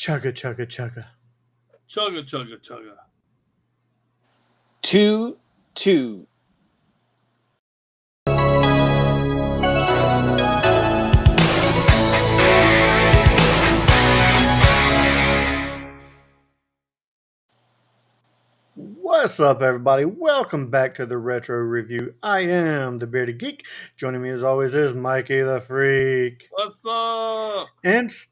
Chugga, chugga, chugga. Chugga, chugga, chugga. 2-2. What's up, everybody? Welcome back to the Retro Review. I am the Bearded Geek. Joining me as always is Mikey the Freak. What's up? And Steve.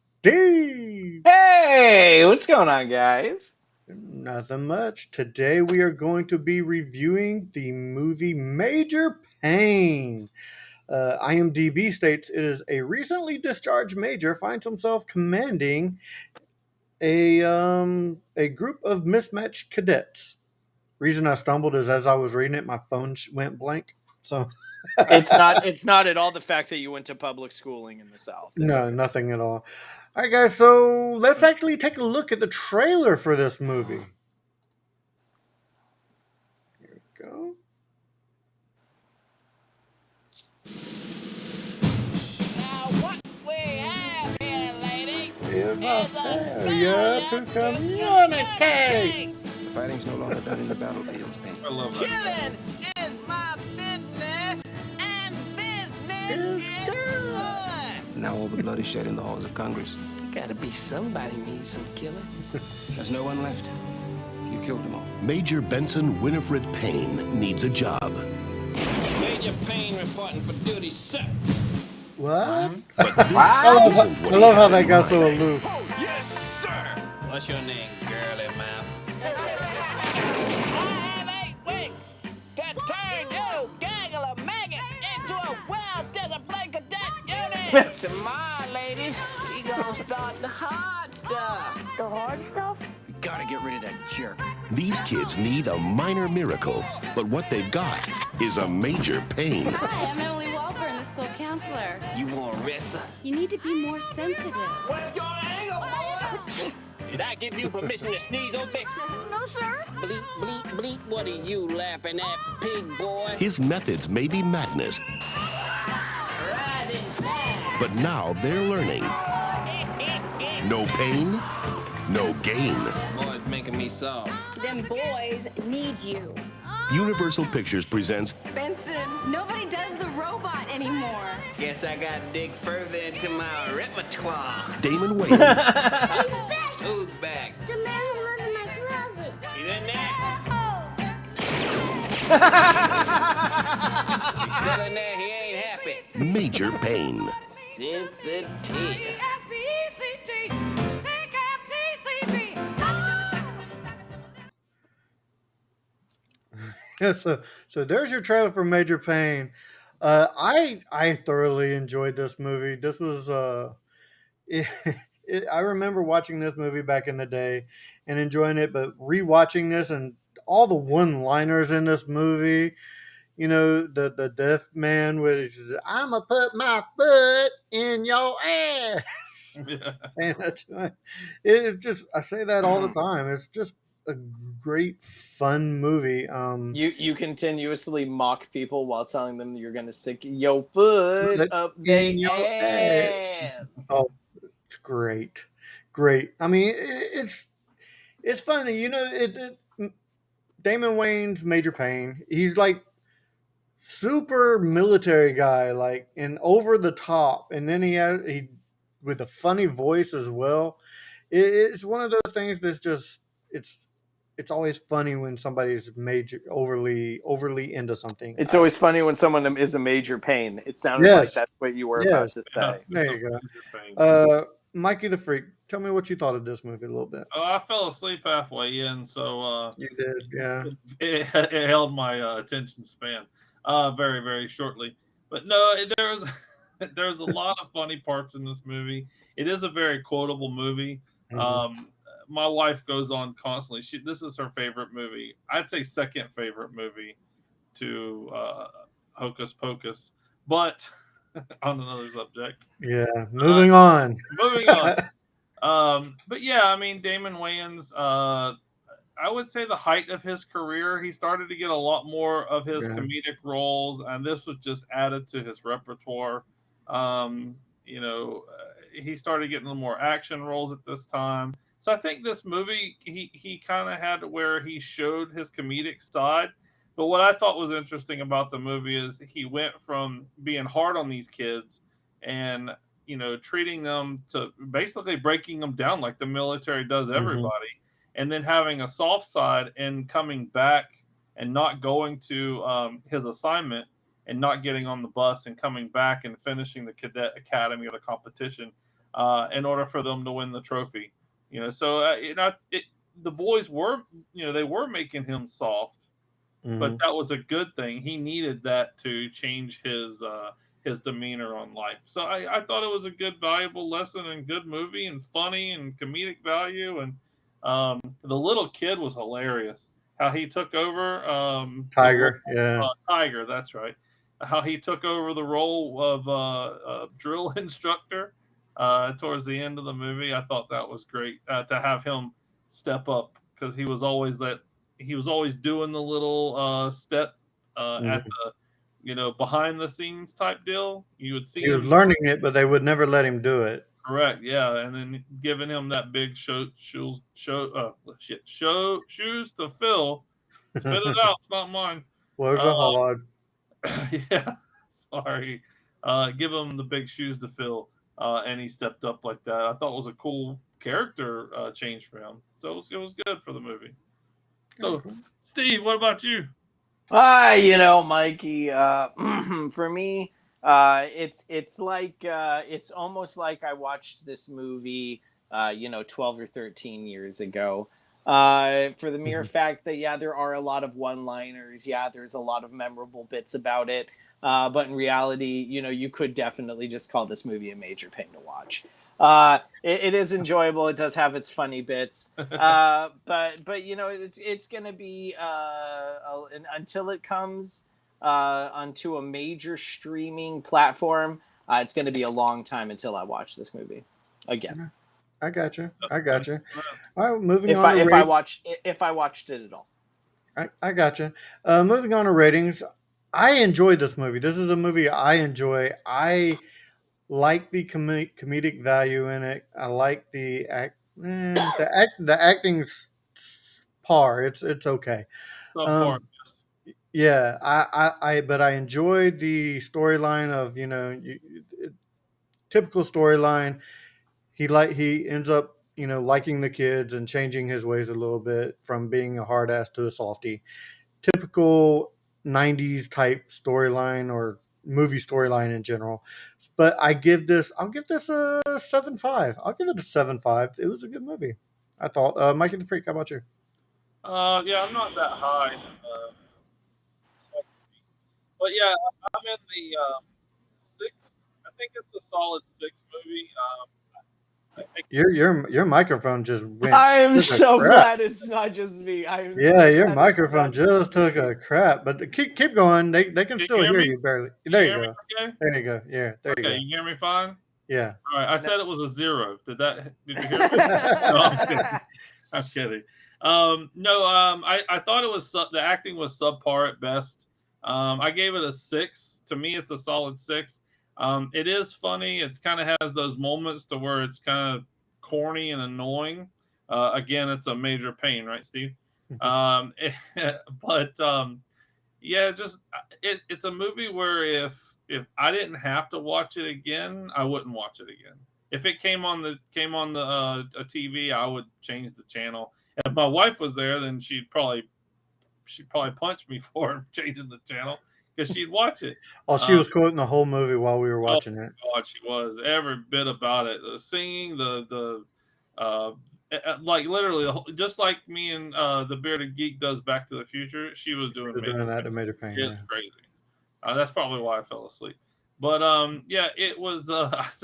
Hey, what's going on, guys? Nothing much. Today we are going to be reviewing the movie Major Payne. IMDb states it is a recently discharged major finds himself commanding a group of mismatched cadets. Reason I stumbled is as I was reading it, my phone went blank. So It's not at all the fact that you went to public schooling in the South. It's no, okay. nothing at all. All right, guys. So let's actually take a look at the trailer for this movie. Here we go. Now what we have here, lady, Is a failure to communicate. The fighting's no longer done in the battlefields, Payne. I love that. killing is my business, and business is good. Now all the blood is shed in the halls of Congress. Gotta be somebody needs some killing. There's no one left. You killed them all. Major Benson Winifred Payne needs a job. Major Payne reporting for duty, sir. What? But this I isn't what he love how had that in got so mind. aloof. Yes, sir. What's your name, girly mouth? I have 8 weeks to turn you gaggle of maggot into a well-disciplined cadet unit. Tomorrow, ladies, we gonna start the hard stuff. The hard stuff? Gotta get rid of that jerk. These kids need a minor miracle, but what they've got is a major pain. Hi, I'm Emily Walker, the school counselor. You want Rissa? You need to be more sensitive. What's your angle, boy? Did I give you permission to sneeze on me? No, sir. Bleep, bleep, bleep. What are you laughing at, pig boy? His methods may be madness, Right inside. but now they're learning. No pain, no gain. Boy's making me soft. Them boys need you. Universal Pictures presents Benson, nobody does the robot anymore. Guess I got to dig further into my repertoire. Damon Wayans, Who's back? The man who lives in my closet. He's in there. He's still in there. He ain't happy. Major Pain. Sensitive. Yeah, so there's your trailer for Major Payne. I thoroughly enjoyed this movie. This was I remember watching this movie back in the day and enjoying it, but rewatching this and all the one-liners in this movie, you know, the deaf man with "I'ma put my foot in your ass." Yeah. Saying that to him. It's just I say that all the time. It's just a great fun movie. You continuously mock people while telling them you're gonna stick your foot Foot up in their your ass. Oh, it's great. I mean, it's funny, you know. Damon Wayans, Major Payne. He's like super military guy, like and over the top, and then he with a funny voice as well. It's one of those things that's just it's always funny when somebody's major overly into something. It's always funny when someone is a major pain. It sounded Yes. like that's what you were about Yes. to say. There you go. Go. Mikey the Freak, tell me what you thought of this movie a little bit. I fell asleep halfway in, so You did, yeah. it held my attention span very, very shortly. But no, there's a lot of funny parts in this movie. It is a very quotable movie. Mhm. My wife goes on constantly. This is her favorite movie. I'd say second favorite movie to Hocus Pocus. But on another subject. Yeah, moving on. Moving on. But yeah, I mean, Damon Wayans, I would say the height of his career, he started to get a lot more of his Yeah. comedic roles, and this was just added to his repertoire. You know, he started getting a little more action roles at this time. So I think this movie he kind of had where he showed his comedic side. But what I thought was interesting about the movie is he went from being hard on these kids and treating them to basically breaking them down like the military does Mhm. everybody, and then having a soft side and coming back and not going to his assignment and not getting on the bus and coming back and finishing the cadet academy or the competition in order for them to win the trophy. So the boys were, they were making him soft, but Mhm. that was a good thing. He needed that to change his demeanor on life. So I thought it was a good, valuable lesson and good movie and funny and comedic value. And the little kid was hilarious. How he took over the role, Tiger. Yeah. Tiger. That's right. How he took over the role of drill instructor towards the end of the movie. I thought that was great to have him step up because he was always doing the little step at Mhm. the behind the scenes type deal. You would see He was him learning it, but they would never let him do it. correct, yeah, and then giving him that big shoes to fill. Spit it out, it's not mine. Was Uh, a hard. yeah, sorry. Give him the big shoes to fill, and he stepped up like that. I thought it was a cool character change for him. So it was good for the movie. Oh, So, cool. Steve, what about you? Mikey, for me, it's almost like I watched this movie, 12 or 13 years ago. For the mere Mhm. fact that, yeah, there are a lot of one-liners, yeah, there's a lot of memorable bits about it, but in reality, you could definitely just call this movie a major pain to watch. It is enjoyable. It does have its funny bits. But it's gonna be until it comes onto a major streaming platform. It's gonna be a long time until I watch this movie again. Yeah, I got you. I got you. Understand. All right, moving If on I to if I rate. watch if I watched it at all. I got you. Moving on to ratings. I enjoyed this movie. This is a movie I enjoy. I like the comedic value in it. I like the acting's par. It's okay. Subpar. Um, yeah, but I enjoyed the storyline of typical storyline. He ends up liking the kids and changing his ways a little bit from being a hard ass to a softie. Typical 90s type storyline or movie storyline in general. But I'll give this a 7.5. I'll give it a 7.5. It was a good movie. I thought. Mikey the Freak, how about you? Yeah, I'm not that high, but yeah, I'm in the six. I think it's a solid six movie. I Your microphone just went I am took a so crap. glad it's not just me. I am Yeah, so your glad it's microphone not just just took me. a crap. But keep going. They can Can still you hear hear me? you barely. Can you There you hear me? go. Okay. There you go. Yeah, there you Okay, go. you hear me fine? Yeah. All right. I No. said it was a zero. Did you hear me? No, I'm kidding. I'm kidding. No, I thought the acting was subpar at best. I gave it a six. To me, it's a solid six. It is funny. It kind of has those moments to where it's kind of corny and annoying. Again, it's a major pain, right, Steve? Um, but yeah, just it's a movie where if I didn't have to watch it again, I wouldn't watch it again. If it came on the a TV, I would change the channel. If my wife was there, then she'd probably punch me for changing the channel because she'd watch it. Oh, she Um, was quoting the whole movie while we were oh watching it. my God, she was every bit about it. The singing, like literally, just like me and the bearded geek does Back to the Future. She was She doing was doing Major that to Pain. Major Payne. It's Yeah. crazy. That's probably why I fell asleep. But yeah, it was.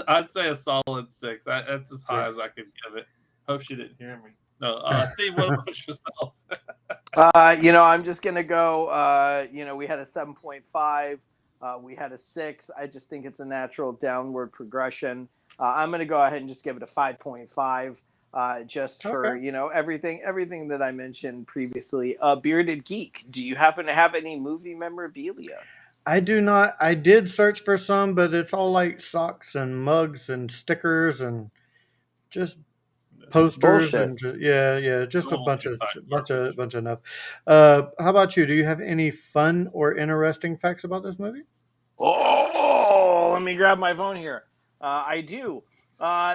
I'd say a solid six. That's as high as Six. I could give it. Hope she didn't hear me. No, Steve, what about yourself? I'm just gonna go. We had a 7.5. We had a 6. I just think it's a natural downward progression. I'm gonna go ahead and just give it a 5.5. Just for Okay. everything that I mentioned previously. Bearded geek. Do you happen to have any movie memorabilia? I do not. I did search for some, but it's all like socks and mugs and stickers and just posters Bullshit. and yeah, just a Almost exact garbage. bunch of enough. How about you? Do you have any fun or interesting facts about this movie? Oh, let me grab my phone here. I do.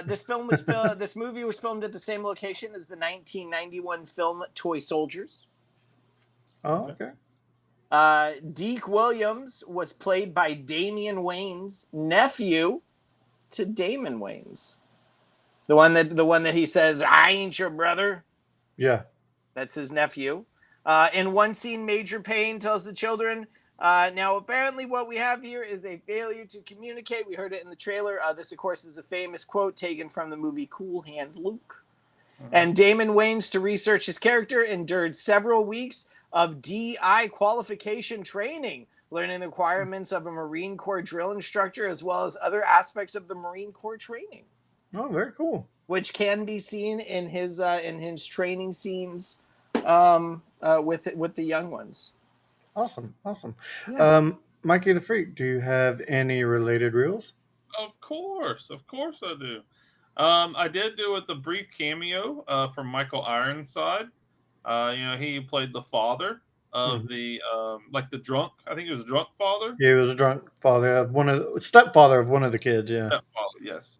This movie was filmed at the same location as the 1991 film Toy Soldiers. Oh, okay. Deke Williams was played by Damian Wayne's nephew to Damon Wayne's. The one that he says, "I ain't your brother." Yeah. That's his nephew. In one scene, Major Payne tells the children, now apparently what we have here is a failure to communicate. We heard it in the trailer. This, of course, is a famous quote taken from the movie Cool Hand Luke. And Damon Wayans, to research his character, endured several weeks of DI qualification training, learning the requirements of a Marine Corps drill instructor as well as other aspects of the Marine Corps training, Oh, very cool. which can be seen in his training scenes with the young ones. Awesome. Yeah. Mikey the Freak, do you have any related reels? Of course I do. I did do it the brief cameo from Michael Ironside. He played the father of Mhm. the like the drunk. I think he was a drunk father. Yeah, he was a drunk father of stepfather of one of the kids. Yeah. Stepfather, yes.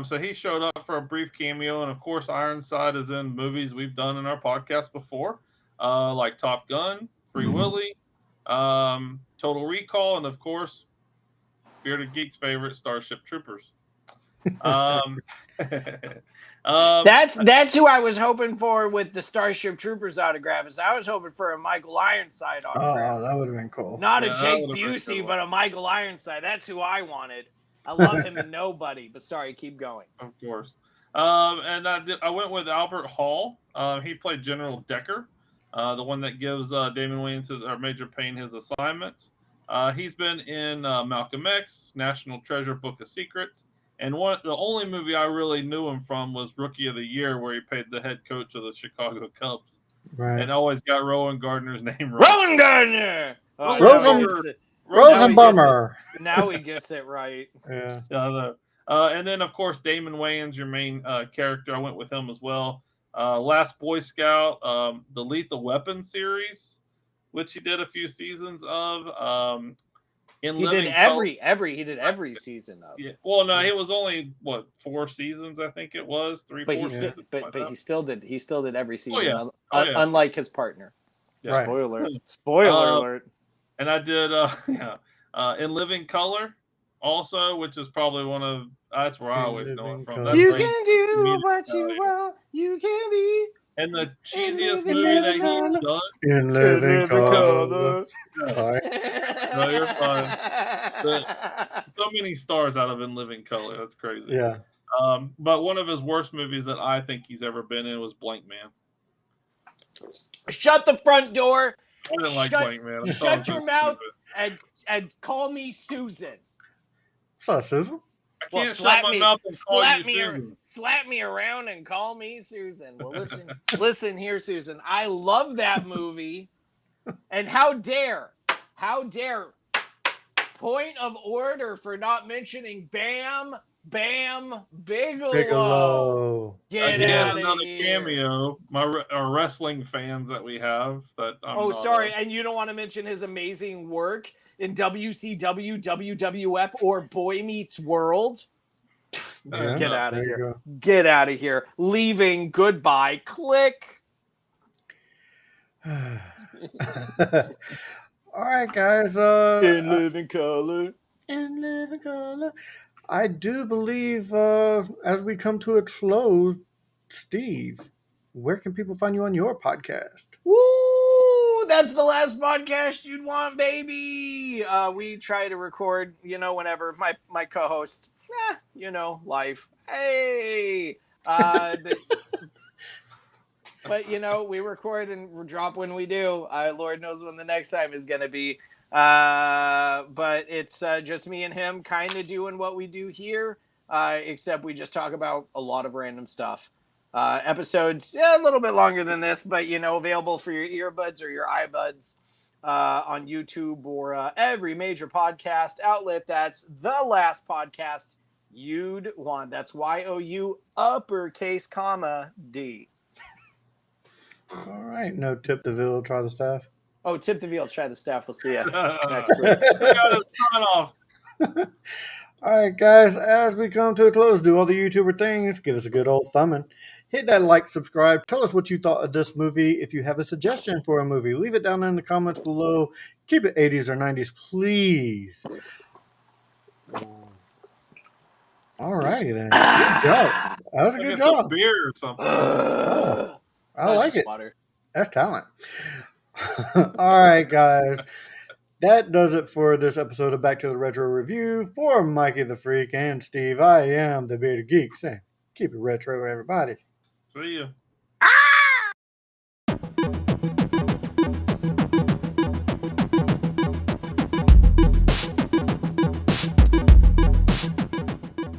So he showed up for a brief cameo, and of course, Ironside is in movies we've done in our podcast before, like Top Gun, Free Willy, Total Recall, and of course, Bearded Geek's favorite, Starship Troopers. Um, That's who I was hoping for with the Starship Troopers autograph. Is I was hoping for a Michael Ironside autograph, Oh, that would have been cool. not a Yeah, that Jake would've been a good Busey, one. but a Michael Ironside. That's who I wanted. I love him in Nobody, but sorry, keep going. Of course. And I went with Albert Hall. He played General Decker, the one that gives Damon Wayans or Major Payne his assignment. He's been in Malcolm X, National Treasure, Book of Secrets, and the only movie I really knew him from was Rookie of the Year, where he played the head coach of the Chicago Cubs, Right. and always got Rowan Gardner's name right. Rowan Gardner. Rosenbummer. Now he gets it right. Yeah. And then, of course, Damon Wayans, your main character. I went with him as well. Last Boy Scout, the Lethal Weapon series, which he did a few seasons of. He did every season of. Yeah. Well, no, he was only 4 seasons, I think it was 3, But 4 he still, seasons. but he still did every season. yeah. Unlike his partner. Yeah. Right. Spoiler alert. And I did, In Living Color, also, which is probably one of that's where I always know it from. Color. That's You where can do what you want. You can be. and the cheesiest movie that he's done. In living color. Sorry. No, you're fine. So many stars out of In Living Color. That's crazy. Yeah. But one of his worst movies that I think he's ever been in was Blank Man. Shut the front door. I didn't like Blank Man. Shut your mouth and call me Susan. What's up, Susan? I can't shut my mouth and call you Susan. Slap me around and call me Susan. Well, listen here, Susan. I love that movie. And how dare, point of order for not mentioning Bam Bigelow. Get out of another here. cameo. Our wrestling fans that we have. Sorry, and you don't want to mention his amazing work in WCW, WWF, or Boy Meets World? Yeah, Get out of there you here. go. Get out of here. Leaving. Goodbye. Click. All right, guys. In living color. In living color. I do believe as we come to a close, Steve, where can people find you on your podcast? Woo! That's the last podcast you'd want, baby. We try to record, whenever my co-host, life. Hey, but we record and drop when we do. Lord knows when the next time is gonna be. But it's just me and him kind of doing what we do here, except we just talk about a lot of random stuff. Episodes a little bit longer than this, but available for your earbuds or your iBuds on YouTube or every major podcast outlet. That's the last podcast you'd want. That's YOU uppercase comma D. All right. No tip the veal, try the staff. Oh, tip the veal, try the staff. We'll see you We next week. got a sign off. All right, guys, as we come to a close, do all the YouTuber things. Give us a good old thumbing. Hit that like, subscribe. Tell us what you thought of this movie. If you have a suggestion for a movie, leave it down in the comments below. Keep it 80s or 90s, please. All righty then. Good job. That was a Like good it's a job. beer or something. I like it. Water. That's talent. All right, guys. That does it for this episode of Back to the Retro Review. For Mikey the Freak and Steve, I am the Bearded Geek saying, keep it retro, everybody. See ya.